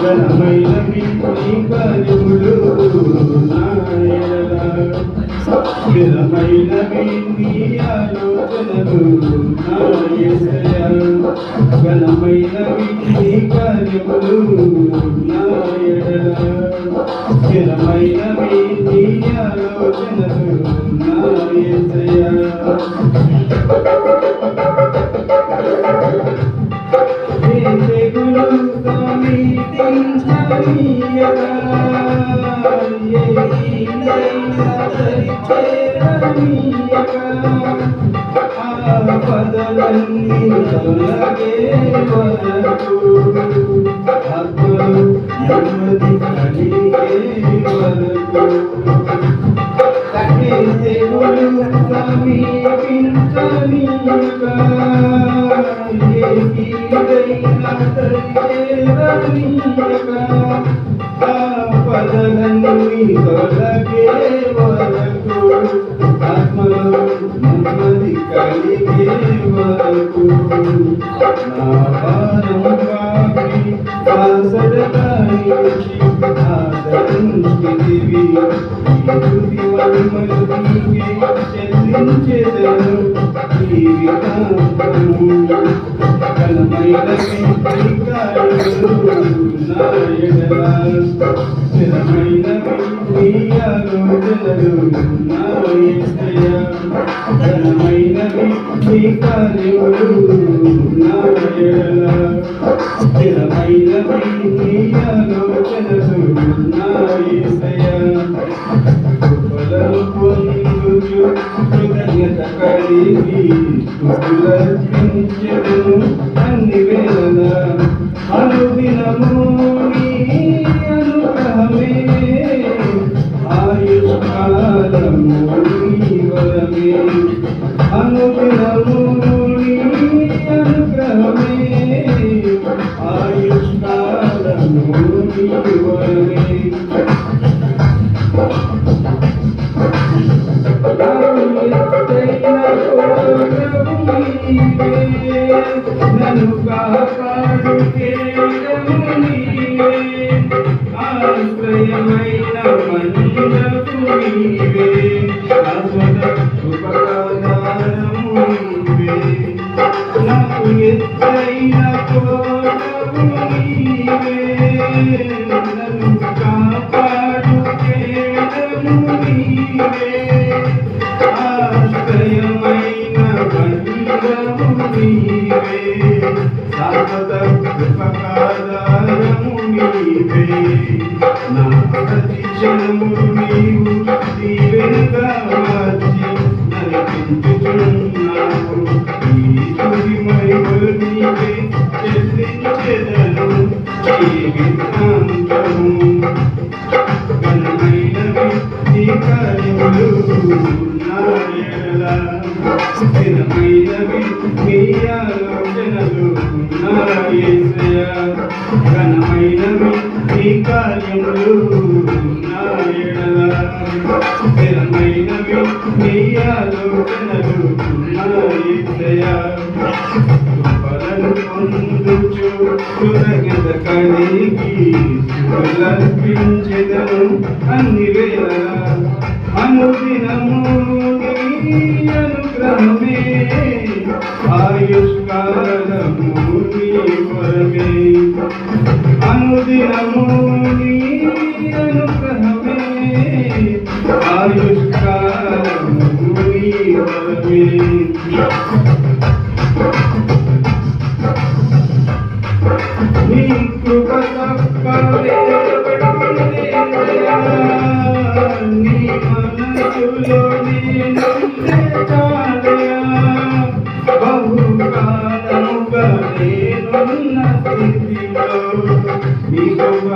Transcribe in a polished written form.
ఘనమైనవి నీ కార్యములు నా ఎడల స్థిరమైనవి నీ ఆలోచనలు నా యేసయ్యా ఘనమైనవి నీ కార్యములు నా ఎడల స్థిరమైనవి నీ ఆలోచనలు నా యేసయ్యా తెగులు సమీపించనీయగా ఆపదలన్నీ తొలగే వరకు ఆత్మలు నెమ్మది కలిగే వరకు తెగులు సమీపించనీయగా ఆపదలన్నీ తొలగే వరకు ఆత్మలో నెమ్మది కలిగే వరకు నా భారం పాపి ఆసరదానికి ఆదరించితివి స్తుతి మహిమలు నీకే చెల్లించెదను జీవితాంతము ఘనమైనవి నీ కార్యములు నా ఎడల స్థిరమైనవి నీ ఆలోచనలు నా యేసయ్యా ఘనమైనవి నీ కార్యములు నా ఎడల స్థిరమైనవి నీ ఆలోచనలు నా యేసయ్యా కృపలను పొందుచు కృతజ్ఞత కలిగి స్తుతులర్పించెదను అన్ని వేళలా అనుదినము నీ అనుగ్రహమే ఆయుష్కాలము నీ వరమే అనుదినము నీ అనుగ్రహమే ఆయుష్కాలము నీ వరమే నన్ను కాపాడు కేడము నీవే ఆశ్రయమైన మందపు నీవే శాశ్వత ఉపకారము నీవే నాకు ఎత్తైన కోటము నీవే నన్ను కాపాడు కేడము నీవే ఆశ్రయమైన మందపు నీవే శాశ్వత ఉపకారము నీవే నా ప్రతి క్షణము నీవు దీవెనగా మార్చి నడిపించుచున్నావు ఈ స్తుతి మహిమలు నీవే చెల్లించెదను జీవితాంతము ఘనమైనవి నీ కార్యములు నా ఎడల స్థిరమైనవి నీ ఆలోచనలు నా యేసయ్యా ఘనమైనవి నీ కార్యములు నా ఎడల స్థిరమైనవి నీ ఆలోచనలు నా యేసయ్యా కృపలను పొందుచు కృతజ్ఞత కలిగి స్తుతులర్పించెదను అన్ని వేళలా అనుదినము నీ అనుగ్రహమే ఆయుష్కాలము నీ వరమే అనుదినము నీ అనుగ్రహమే ఆయుష్కాలము నీ వరమే నీ కృప తప్ప నీ మనసులో నేనుండే చాలయా బహుకాలముగా నేనున్న స్థితిలో నీ కృప